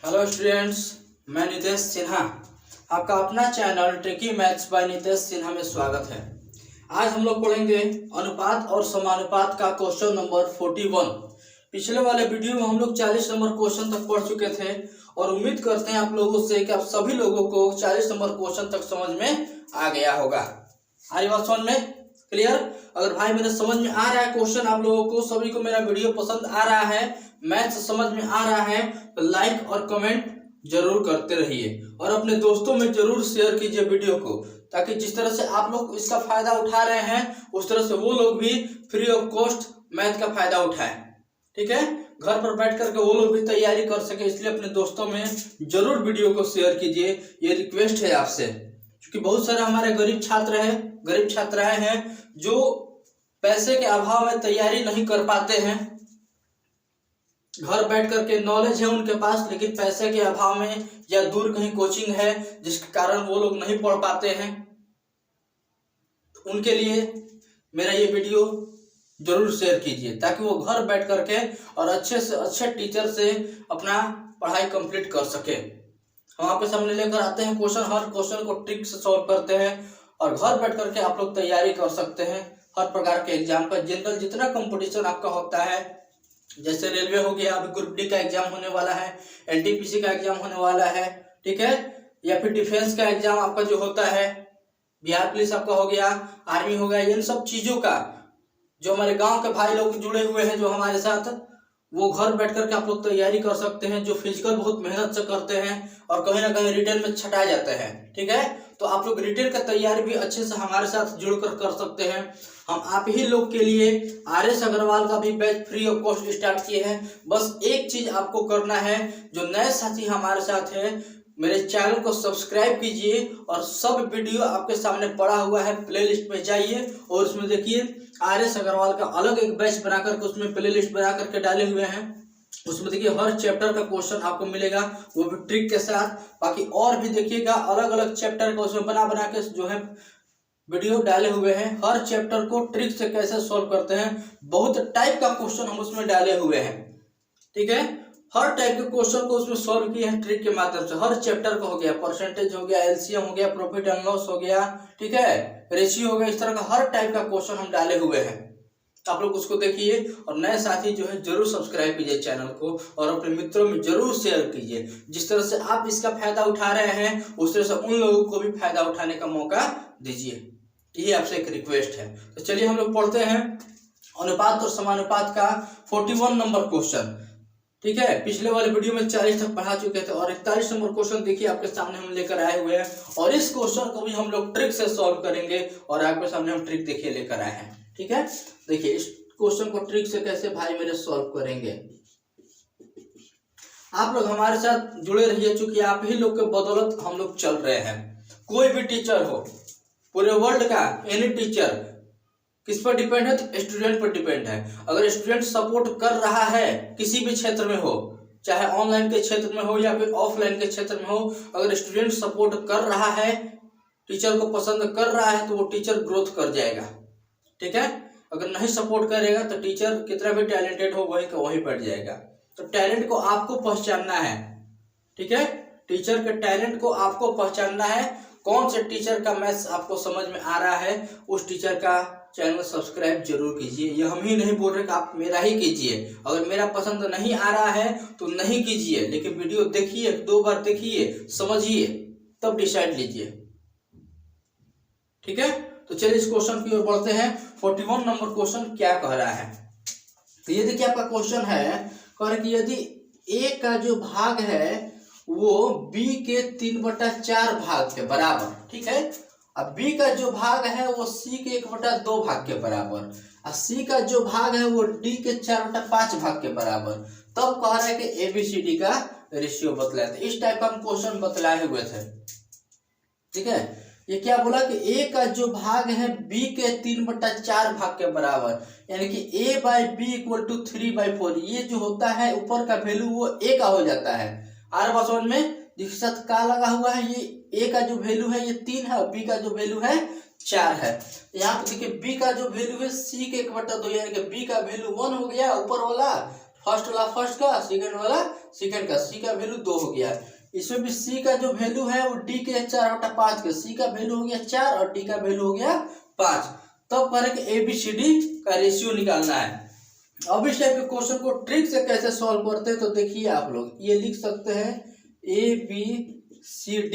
Hello students, मैं नितेश सिन्हा। आपका अपना channel tricky maths by Nitesh Sinha में स्वागत है। आज हम लोग पढ़ेंगे अनुपात और समानुपात का क्वेश्चन नंबर 41। पिछले वाले वीडियो में हम लोग 40 नंबर क्वेश्चन तक पढ़ चुके थे और उम्मीद करते हैं आप लोगों से कि आप सभी लोगों को 40 नंबर क्वेश्चन तक समझ में आ गया होगा। आ रही बात समझ में? क्लियर? अगर भाई मेरे समझ में आ रहा है क्वेश्चन, आप लोगों को सभी को मेरा वीडियो पसंद आ रहा है, मैथ्स समझ में आ रहा है, तो लाइक और कमेंट जरूर करते रहिए और अपने दोस्तों में जरूर शेयर कीजिए वीडियो को, ताकि जिस तरह से आप लोग इसका फायदा उठा रहे हैं उस तरह से वो लोग भी फ्री ऑफ कॉस्ट मैथ का फायदा उठाएं। ठीक है, घर पर बैठ करके वो लोग भी तैयारी कर सके, इसलिए अपने दोस्तों में जरूर वीडियो को शेयर कीजिए। ये रिक्वेस्ट है आपसे, क्योंकि बहुत सारे हमारे गरीब छात्राएं हैं जो पैसे के अभाव में तैयारी नहीं कर पाते हैं। घर बैठ करके नॉलेज है उनके पास, लेकिन पैसे के अभाव में या दूर कहीं कोचिंग है जिसके कारण वो लोग नहीं पढ़ पाते हैं। उनके लिए मेरा ये वीडियो जरूर शेयर कीजिए, ताकि वो घर बैठ करके और अच्छे से अच्छे टीचर से अपना पढ़ाई कंप्लीट कर सके। हम आपके सामने लेकर आते हैं क्वेश्चन, हर क्वेश्चन को ट्रिक से सॉल्व करते हैं और घर बैठ करके आप लोग तैयारी कर सकते हैं हर प्रकार के एग्जाम का। जनरल जितना कंपटीशन आपका होता है, जैसे रेलवे हो गया, अभी ग्रुप डी का एग्जाम होने वाला है, एनटीपीसी का एग्जाम होने वाला है, ठीक है, या फिर डिफेंस का एग्जाम आपका जो होता है, बिहार पुलिस आपका हो गया, आर्मी हो गया, इन सब चीजों का जो हमारे गांव के भाई लोग जुड़े हुए हैं जो हमारे साथ, वो घर बैठ करके आप लोग तैयारी कर सकते हैं। जो फिजिकल बहुत मेहनत से करते हैं और कहीं ना कहीं रिटर्न में छटा जाते हैं, ठीक है, तो आप लोग रिटर्न का तैयारी भी अच्छे से हमारे साथ जुड़कर कर सकते हैं। हम आप ही लोग के लिए RS अग्रवाल का भी batch free of cost start किए हैं। बस एक चीज आपको करना है, जो नए साथी हमारे साथ है, मेरे चैनल को सब्सक्राइब कीजिए और सब वीडियो आपके सामने पड़ा हुआ है, प्लेलिस्ट में जाइए और उसमें देखिए RS अग्रवाल का अलग एक बैच बना करके उसमें प्लेलिस्ट बना करके डाले हुए हैं। उसमें देखिए हर चैप्टर का क्वेश्चन आपको मिलेगा, वो भी ट्रिक के साथ। बाकी और भी देखिएगा अलग अलग चैप्टर का उसमें बना बना के जो है वीडियो डाले हुए हैं। हर चैप्टर को ट्रिक से कैसे सॉल्व करते हैं, बहुत टाइप का क्वेश्चन हम उसमें डाले हुए हैं, ठीक है। हर टाइप के क्वेश्चन को उसमें सॉल्व किए हैं ट्रिक के माध्यम से। हर चैप्टर का हो गया, परसेंटेज हो गया, LCM हो गया, प्रॉफिट एंड लॉस हो गया, ठीक है, रेशियो हो गया, इस तरह का हर टाइप का क्वेश्चन हम डाले हुए हैं। आप लोग उसको देखिए और नए साथी जो है जरूर सब्सक्राइब कीजिए चैनल को और अपने मित्रों में जरूर शेयर कीजिए। जिस तरह से आप इसका फायदा उठा रहे हैं उस तरह से उन लोगों को भी फायदा उठाने का मौका दीजिए। ये आपसे एक रिक्वेस्ट है। तो चलिए हम लोग पढ़ते हैं अनुपात और समानुपात का 41 नंबर क्वेश्चन, ठीक है। पिछले वाले वीडियो में 40 तक पढ़ा चुके थे और 41 नंबर क्वेश्चन देखिए आपके सामने हम लेकर आए हुए हैं और इस क्वेश्चन को भी हम लोग ट्रिक से सॉल्व करेंगे और आपके सामने हम ट्रिक देखिए लेकर आए हैं, ठीक है। देखिए इस क्वेश्चन को ट्रिक से कैसे भाई मेरे सॉल्व करेंगे। आप लोग हमारे साथ जुड़े रहिए, चूंकि आप ही लोग के बदौलत हम लोग चल रहे हैं। कोई भी टीचर हो पूरे वर्ल्ड का, एनी टीचर किस पर डिपेंड है? तो स्टूडेंट पर डिपेंड है। अगर स्टूडेंट सपोर्ट कर रहा है किसी भी क्षेत्र में हो, चाहे ऑनलाइन के क्षेत्र में हो या फिर ऑफलाइन के क्षेत्र में हो, अगर स्टूडेंट सपोर्ट कर रहा है, टीचर को पसंद कर रहा है, तो वो टीचर ग्रोथ कर जाएगा, ठीक है। अगर नहीं सपोर्ट करेगा तो टीचर कितना भी टैलेंटेड हो वहीं का वहीं बैठ जाएगा। तो टैलेंट को आपको पहचानना है, ठीक है। टीचर के टैलेंट को आपको पहचानना है। कौन से टीचर का मैथ्स आपको समझ में आ रहा है, उस टीचर का चैनल सब्सक्राइब जरूर कीजिए। ये हम ही नहीं बोल रहे कि आप मेरा ही कीजिए। अगर मेरा पसंद नहीं आ रहा है तो नहीं कीजिए, लेकिन वीडियो देखिए, 2 बार देखिए, समझिए, तब डिसाइड लीजिए, ठीक है। तो चलिए इस क्वेश्चन की ओर बढ़ते हैं। 41 नंबर क्वेश्चन क्या कह रहा है? तो ये देखिए आपका क्वेश्चन है, कह रहा है कि यदि A का जो भाग है वो B के 3/4 भाग के बराबर, ठीक है। अब B का जो भाग है वो C के 1/2 भाग के बराबर, और C का जो भाग है वो D के 4/5 भाग के बराबर, तब कह रहा है कि ABCD का रेशियो बतलाए थे। इस टाइप का हम क्वेश्चन बतलाए हुए थे, ठीक है। ये क्या बोला कि A का जो भाग है B के 3/4 भाग के बराबर, यानी कि A/B = 3/4। ये जो होता है ऊपर का वैल्यू वो A का हो जाता है। आर बात समझ में? जिसके साथ का लगा हुआ है, ये A का जो वैल्यू है ये 3 है और B का जो वैल्यू है 4 है। यहाँ पे देखिए B का जो वैल्यू है C के 1/2, यानी कि B का वैल्यू 1 हो गया ऊपर वाला, फर्स्ट वाला फर्स्ट का, सेकंड वाला सेकंड का, सी का वैल्यू 2 हो गया। इसमें भी सी का जो वैल्यू है वो डी के 4/5 का, सी का वैल्यू हो गया 4 और डी का वैल्यू हो गया 5। तब करेंगे ABCD का रेशियो निकालना है। अब इस टाइप के क्वेश्चन को ट्रिक से कैसे सॉल्व करते हैं तो देखिए आप लोग ये लिख सकते हैं ABCD,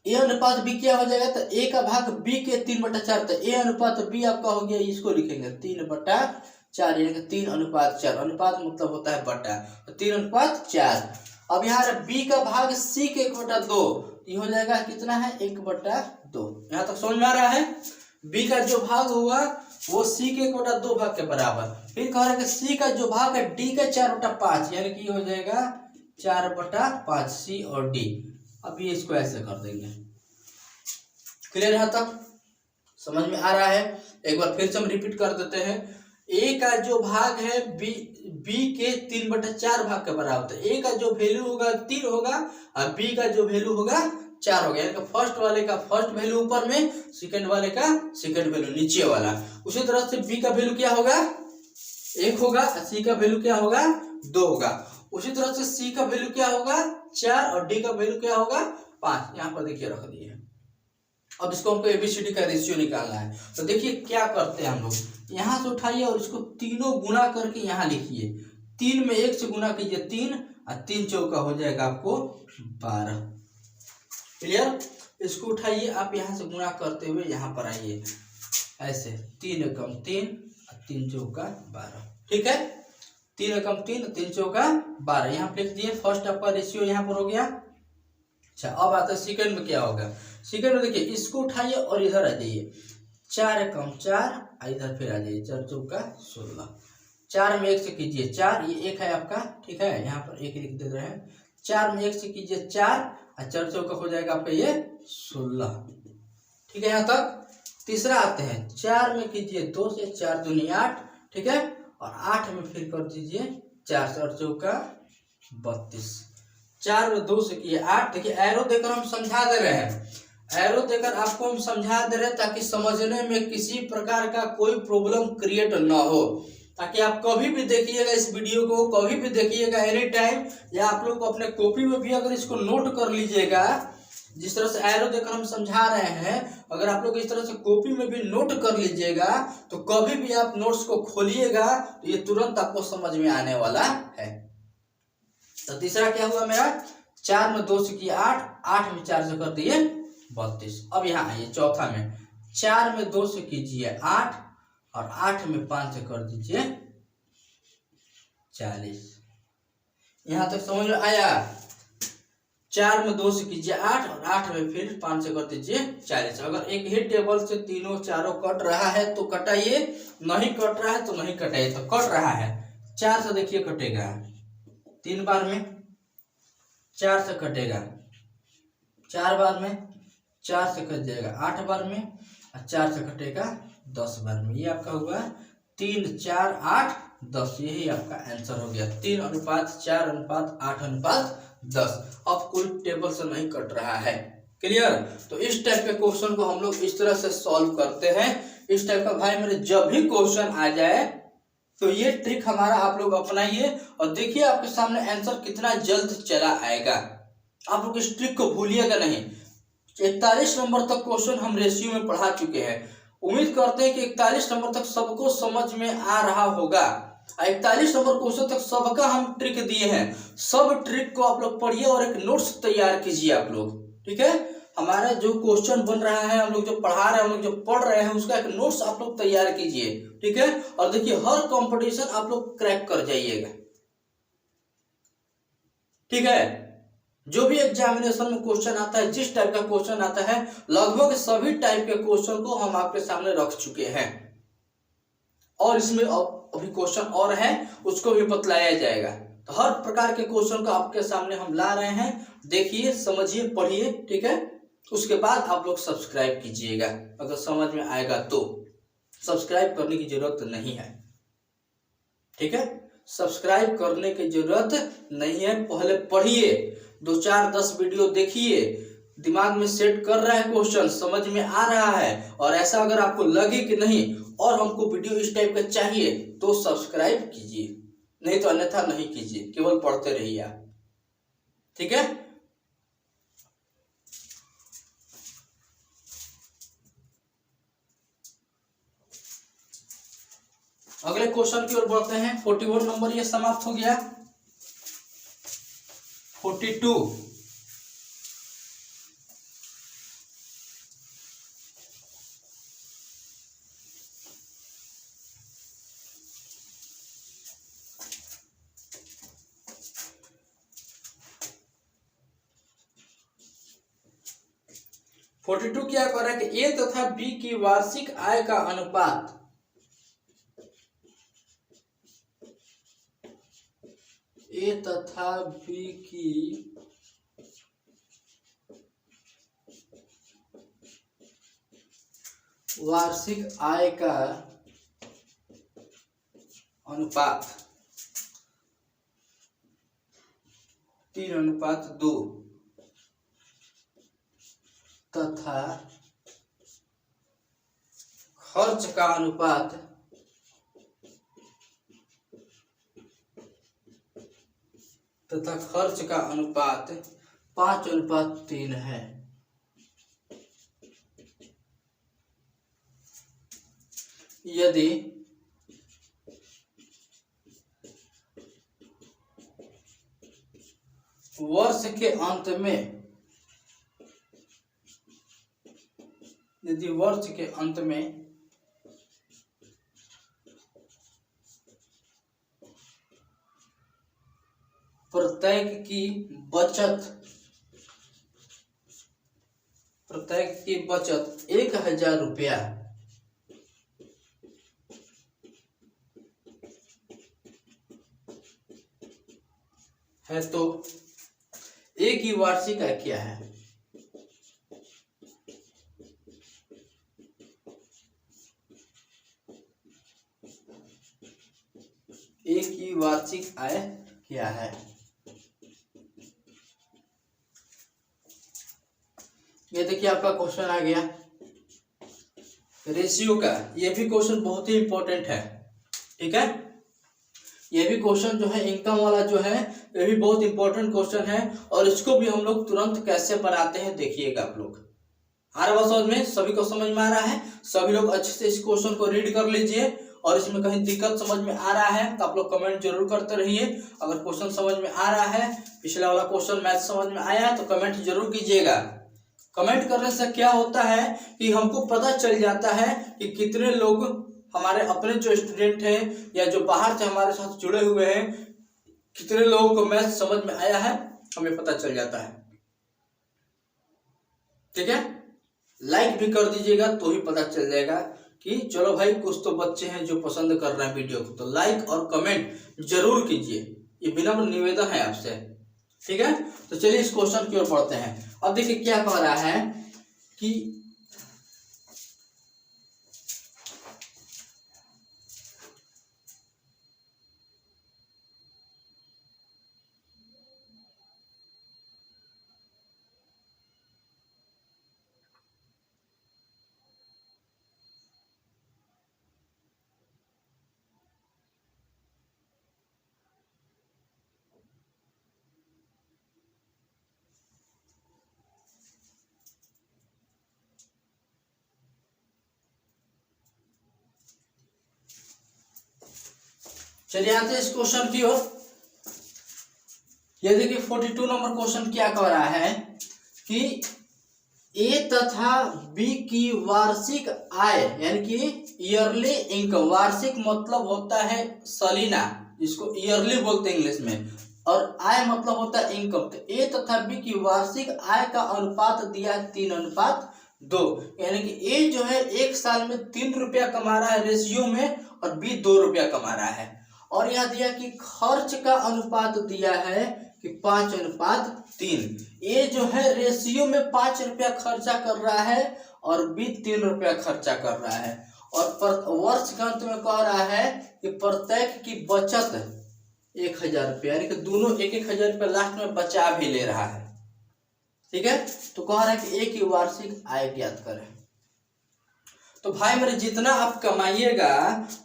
ए अनुपात बी क्या हो जाएगा, तो ए का भाग बी के 3/4, तो ए अनुपात बी आपका हो गया, इसको लिखेंगे 3/4, यानी कि 3:4। अनुपात मतलब होता है बटा, तो 3:4। अब यहाँ बी का भाग सी के 1/2, ये हो जाएगा कितना है 1/2। यहाँ तक समझ में आ रहा है। बी का जो भाग होगा वो सी के 1/2 भाग के बराबर। फिर कह रहे हैं कि सी का जो भाग है डी का 4/5, यानी कि हो जाएगा 4/5 सी और डी। अब ये इसको ऐसे कर देंगे। क्लियर यहाँ तक समझ में आ रहा है। एक बार फिर से हम रिपीट कर देते हैं। ए का जो भाग है बी के 3/4 भाग के बराबर, तो ए का जो वैल्यू होगा 3 होगा और बी का जो वैल्यू होगा 4 हो गया। यानी कि फर्स्ट वाले का फर्स्ट वैल्यू ऊपर में, सेकंड वाले का सेकंड वैल्यू नीचे वाला। उसी तरह से बी का वैल्यू क्या होगा 1 होगा, सी का वैल्यू क्या होगा 2 होगा। उसी तरह से सी का वैल्यू क्या होगा 4 और डी का वैल्यू क्या होगा 5। यहाँ पर देखिए रख दिए। अब इसको हमको ABCD का रेशियो निकालना है। तो देखिए क्या करते हैं हम लोग, यहाँ से उठाइए और इसको तीनों गुना करके यहाँ लिखिए। 3 में 1 से गुना कीजिए 3 और 3 चौका हो जाएगा आपको 12। क्लियर। इसको उठाइए आप यहाँ से गुना करते हुए यहाँ पर आइए ऐसे, 3 एकम 3 और 3 चौका 12। ठीक है, 3 एकम 3 3 चौका 12 यहाँ पर लिख दिए। फर्स्ट आपका रेशियो यहाँ पर हो गया। अच्छा, अब आता है सेकंड में क्या होगा। सेकंड में देखिए इसको उठाइए और इधर आ जाइए, 4 एकम 4, इधर फिर आ जाइए 4 चौका 16। 4 में 1 से कीजिए 4, ये 1 है आपका, ठीक है, यहाँ पर 1 लिख दे रहे हैं। 4 में 1 से कीजिए 4 और 4 चौका हो जाएगा आपका ये 16। ठीक है, यहाँ तक। तीसरा आते हैं, 4 में कीजिए 2 से, 4 दूनी 8, ठीक है, और 8 में फिर कर दीजिए 4 से, 8 चौका 32। 4 में 2 से किए 8। देखिए एरो देकर हम समझा दे रहे हैं, एरो देकर आपको हम समझा दे रहे हैं ताकि समझने में किसी प्रकार का कोई प्रॉब्लम क्रिएट ना हो, ताकि आप कभी भी देखिएगा इस वीडियो को, कभी भी देखिएगा एनी टाइम, या आप लोग अपने कॉपी में भी अगर इसको नोट कर लीजिएगा। जिस तरह से एरो देकर हम समझा रहे हैं, अगर आप लोग इस तरह से कॉपी में भी नोट कर लीजिएगा तो कभी भी आप नोट्स को खोलिएगा तो ये तुरंत आपको समझ में आने वाला है। तो तीसरा क्या हुआ मेरा, 4 में 2 से किया 8, 8 में 4 से कर दिए 32। अब यहाँ आइए चौथा में, 4 में 2 से कीजिए 8 और 8 में 5 से कर दीजिए 40। यहाँ तक समझ में आया। 4 में 2 से कीजिए 8 और 8 में फिर 5 से कर दीजिए 40। अगर एक ही टेबल से तीनों चारों कट रहा है तो कटाइए, नहीं कट रहा है तो नहीं कटाइए। तो कट रहा है 4 से, देखिए कटेगा 3 बार में, 4 से कटेगा 4 बार में, 4 से कट जाएगा 8 बार में, और 4 से कटेगा 10 बार में। ये आपका हुआ 3, 4, 8, 10। यही आपका आंसर हो गया, 3:4:8:10। अब कोई टेबल से नहीं कट रहा है। क्लियर। तो इस टाइप के क्वेश्चन को हम लोग इस तरह से सॉल्व करते हैं। इस टाइप का भाई मेरे जब भी क्वेश्चन आ जाए तो ये ट्रिक हमारा आप लोग अपनाइए और देखिए आपके सामने आंसर कितना जल्द चला आएगा। आप लोग इस ट्रिक को भूलिएगा नहीं। 41 नंबर तक क्वेश्चन हम रेशियो में पढ़ा चुके हैं। उम्मीद करते हैं कि 41 नंबर तक सबको समझ में आ रहा होगा। 41 नंबर क्वेश्चन तक सबका हम ट्रिक दिए हैं। सब ट्रिक को आप लोग पढ़िए और एक नोट्स तैयार कीजिए आप लोग। ठीक है, हमारा जो क्वेश्चन बन रहा है, हम लोग जो पढ़ा रहे हैं, हम लोग जो पढ़ रहे हैं, उसका एक नोट्स आप लोग तैयार कीजिए। ठीक है, और देखिए हर कंपटीशन आप लोग क्रैक कर जाइएगा। ठीक है, जो भी एग्जामिनेशन में क्वेश्चन आता है, जिस टाइप का क्वेश्चन आता है, लगभग सभी टाइप के क्वेश्चन को हम आपके सामने रख चुके हैं और इसमें अभी क्वेश्चन और है, उसको भी बतलाया जाएगा। तो हर प्रकार के क्वेश्चन को आपके सामने हम ला रहे हैं। देखिए, समझिए, पढ़िए। ठीक है, उसके बाद आप लोग सब्सक्राइब कीजिएगा। अगर समझ में आएगा तो सब्सक्राइब करने की जरूरत नहीं है। ठीक है, सब्सक्राइब करने की जरूरत नहीं है। पहले पढ़िए, 2, 4, 10 वीडियो देखिए, दिमाग में सेट कर रहा है, क्वेश्चन समझ में आ रहा है, और ऐसा अगर आपको लगे कि नहीं और हमको वीडियो इस टाइप का चाहिए तो सब्सक्राइब कीजिए। नहीं तो अन्यथा नहीं कीजिए, केवल पढ़ते रहिए आप। ठीक है, अगले क्वेश्चन की ओर बढ़ते हैं। 41 नंबर ये समाप्त हो गया। 42 42 क्या कर रहा है कि ए तथा बी की वार्षिक आय का अनुपात ए तथा बी की वार्षिक आय का अनुपात 3:2 तथा खर्च का अनुपात 5:3 है। यदि वर्ष के अंत में प्रत्येक की बचत 1,000 रुपया है तो ए की वार्षिक आय क्या है? ए की वार्षिक आय क्या है? ये देखिए आपका क्वेश्चन आ गया रेशियो का। ये भी क्वेश्चन बहुत ही इंपॉर्टेंट है। ठीक है, ये भी क्वेश्चन जो है इनकम वाला जो है ये भी बहुत इंपॉर्टेंट क्वेश्चन है, और इसको भी हम लोग तुरंत कैसे बनाते हैं देखिएगा आप लोग। आ रहा समझ में? सभी को समझ में आ रहा है? सभी लोग अच्छे से इस क्वेश्चन को रीड कर लीजिए, और इसमें कहीं दिक्कत समझ में आ रहा है तो आप लोग कमेंट जरूर करते रहिए। अगर क्वेश्चन समझ में आ रहा है, पिछला वाला क्वेश्चन मैथ समझ में आया तो कमेंट जरूर कीजिएगा। कमेंट करने से क्या होता है कि हमको पता चल जाता है कि कितने लोग हमारे अपने जो स्टूडेंट हैं या जो बाहर से हमारे साथ जुड़े हुए हैं, कितने लोगों को मैथ समझ में आया है हमें पता चल जाता है। ठीक है, लाइक भी कर दीजिएगा तो ही पता चल जाएगा कि चलो भाई कुछ तो बच्चे हैं जो पसंद कर रहे हैं वीडियो को। तो लाइक और कमेंट जरूर कीजिए, ये विनम्र निवेदन है आपसे। ठीक है, तो चलिए इस क्वेश्चन की ओर बढ़ते हैं। अब देखिए क्या कह रहा है कि चलिए आते हैं इस क्वेश्चन की ओर। ये देखिए 42 नंबर क्वेश्चन क्या कह रहा है कि ए तथा बी की वार्षिक आय यानी कि ईयरली इनकम, वार्षिक मतलब होता है सालाना, जिसको ईयरली बोलते हैं इंग्लिश में, और आय मतलब होता है इनकम। तो ए तथा बी की वार्षिक आय का अनुपात दिया है 3:2, यानी कि ए जो है एक साल में 3 रुपया कमा रहा है रेशियो में, और बी 2 रुपया कमा रहा है। और यह दिया कि खर्च का अनुपात दिया है कि 5:3। ये जो है रेशियो में 5 रुपया खर्चा कर रहा है और बी 3 रुपया खर्चा कर रहा है। और वर्ष के अंत में कह रहा है कि प्रत्येक की बचत 1,000 रुपया, यानी कि दोनों 1,000 रुपया लास्ट में बचा भी ले रहा है। ठीक है, तो कह रहा है कि ए की वार्षिक आय ज्ञात करें। तो भाई मेरे जितना आप कमाइएगा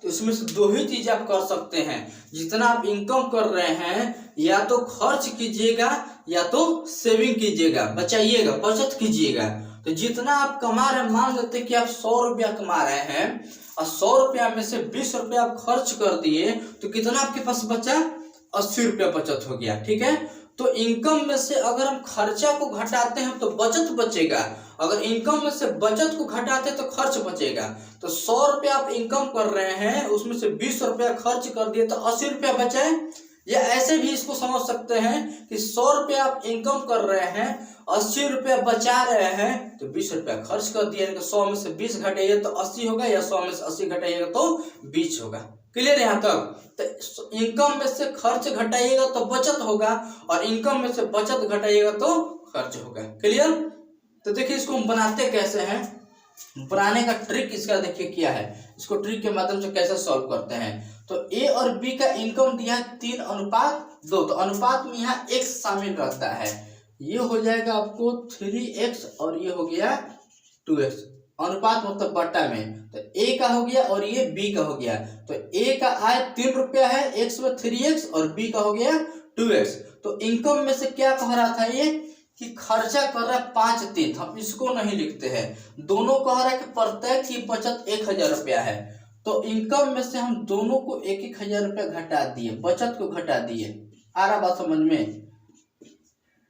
तो उसमें से दो ही चीज आप कर सकते हैं। जितना आप इनकम कर रहे हैं या तो खर्च कीजिएगा या तो सेविंग कीजिएगा, बचाइएगा, बचत कीजिएगा। तो जितना आप कमा रहे हैं, मान लेते हैं कि आप 100 रुपया कमा रहे हैं और 100 रुपया में से 20 रुपया आप खर्च कर दिए तो कितना आपके पास बचा? 80 रुपया बचत हो गया। ठीक है, तो इनकम में से अगर हम खर्चा को घटाते हैं तो बचत बचेगा, अगर इनकम में से बचत को घटाते हैं तो खर्च बचेगा। तो 100 रुपया आप इनकम कर रहे हैं, उसमें से 20 रुपया खर्च कर दिए तो 80 रुपया बचे। या ऐसे भी इसको समझ सकते हैं कि 100 रुपया आप इनकम कर रहे हैं, 80 रुपया बचा रहे हैं, तो 20 रुपया खर्च कर दिए। 100 में से 20 घटाइए तो 80 होगा, या 100 में से 80 घटाइएगा तो 20 होगा। क्लियर यहाँ तक? तो इनकम में से खर्च घटाइएगा तो बचत होगा, और इनकम में से बचत घटाइएगा तो खर्च होगा। क्लियर? तो देखिए इसको हम बनाते कैसे हैं, बनाने का ट्रिक इसका देखिए क्या है, इसको ट्रिक के माध्यम से कैसे सॉल्व करते हैं। तो ए और बी का इनकम दिया है 3:2, तो अनुपात में यहाँ x शामिल रहता है। ये हो जाएगा आपको 3x और ये हो गया 2x, अनुपात मतलब बट्टा में। तो a का हो गया और ये b का हो गया। तो a का आय 3 रुपया है, x में 3x और b का हो गया 2x। तो इनकम में से क्या कह रहा था ये कि खर्चा कर रहा है 5/3, हम इसको नहीं लिखते हैं, दोनों कह रहा है कि प्रत्येक की बचत 1000 रुपया है। तो इनकम में से हम दोनों को 1000 रुपया घटा दिए, बचत को घटा दिए। आ रहा बात समझ में?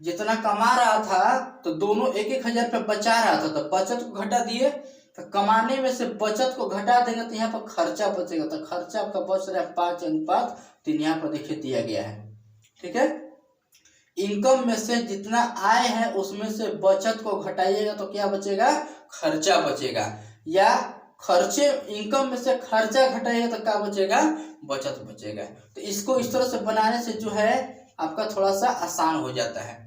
जितना कमा रहा था तो दोनों 1000 रुपया बचा रहा था, तो बचत को घटा दिए। तो कमाने में से बचत को घटा देंगे तो यहाँ पर खर्चा बचेगा, तो खर्चा आपका बच रहा है 5:3, यहाँ पर देखिए दिया गया है। ठीक है, इनकम में से जितना आय है उसमें से बचत को घटाइएगा तो क्या बचेगा? खर्चा बचेगा। या खर्चे, इनकम में से खर्चा घटाइएगा तो क्या बचेगा? बचत बचेगा। तो इसको इस तरह से बनाने से जो है आपका थोड़ा सा आसान हो जाता है।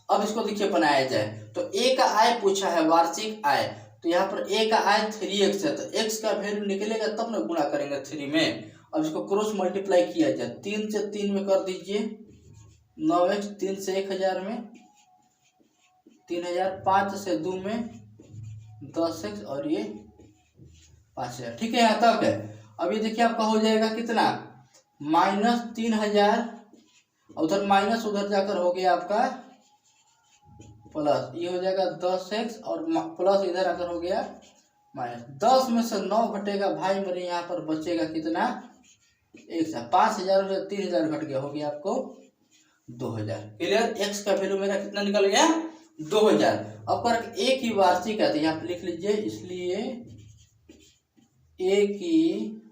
अब इसको देखिए बनाया जाए। तो ए का आय पूछा है, वार्षिक आय, तो यहाँ पर ए का आय 3x है, तो x का वैल्यू निकलेगा तब ना गुणा करेंगे 3 में। अब इसको क्रॉस मल्टीप्लाई किया जाए, 3 से 3 में कर दीजिए 9x, 3 से 1000 में 3000, 5 से 2 में 10x और ये 5000। ठीक है, यहाँ तक है। अब ये देखिए आपका हो जाएगा कितना? -3000, उधर माइनस उधर जाकर हो गया आपका प्लस, ये हो जाएगा 10x और प्लस इधर आकर हो गया माइनस। 10 में से 9 घटेगा भाई मेरे, यहाँ पर बचेगा कितना? 1। 5000 से 3000 घट गया, हो गया आपको 2000। क्लियर? x का वैल्यू मेरा कितना निकल गया? 2000। अब कर ए की वार्षिक है तो यहाँ पे लिख लीजिए, इसलिए ए की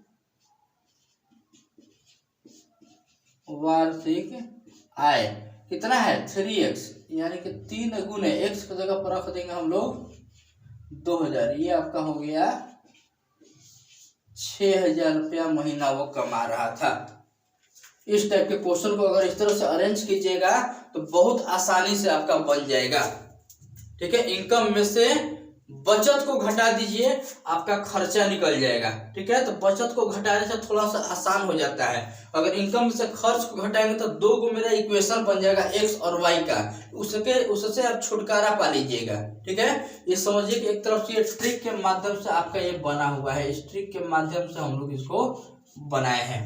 वार्षिक आय कितना है? 3x, यानी कि 3 गुने x की जगह पर रख देंगे हम लोग 2000। ये आपका हो गया 6000 रुपया महीना वो कमा रहा था। इस टाइप के क्वेश्चन को अगर इस तरह से अरेंज कीजिएगा तो बहुत आसानी से आपका बन जाएगा। ठीक है, इनकम में से बचत को घटा दीजिए, आपका खर्चा निकल जाएगा। ठीक है, तो बचत को घटाने से थोड़ा सा आसान हो जाता है। अगर इनकम में से खर्च को घटाएंगे तो 2 को मेरा इक्वेशन बन जाएगा x और y का, उससे आप छुटकारा पा लीजिएगा। ठीक है, ये समझिए कि एक तरफ से ये ट्रिक के माध्यम से आपका ये बना हुआ है, इस ट्रिक के माध्यम से हम लोग इसको बनाए हैं।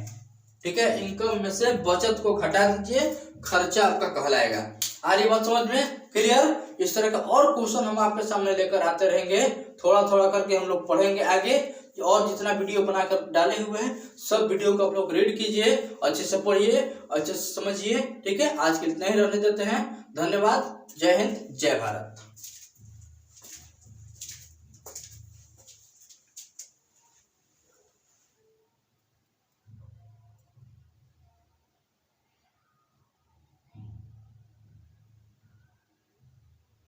ठीक है, इनकम में से बचत को घटा दीजिए, खर्चा आपका कहलाएगा। आ रही बात समझ में? क्लियर? इस तरह का और क्वेश्चन हम आपके सामने लेकर आते रहेंगे, थोड़ा थोड़ा करके हम लोग पढ़ेंगे आगे। और जितना वीडियो बनाकर डाले हुए हैं सब वीडियो को आप लोग रीड कीजिए, अच्छे से पढ़िए, अच्छे से समझिए। ठीक है, आज के इतना ही रहने देते हैं। धन्यवाद। जय हिंद, जय भारत।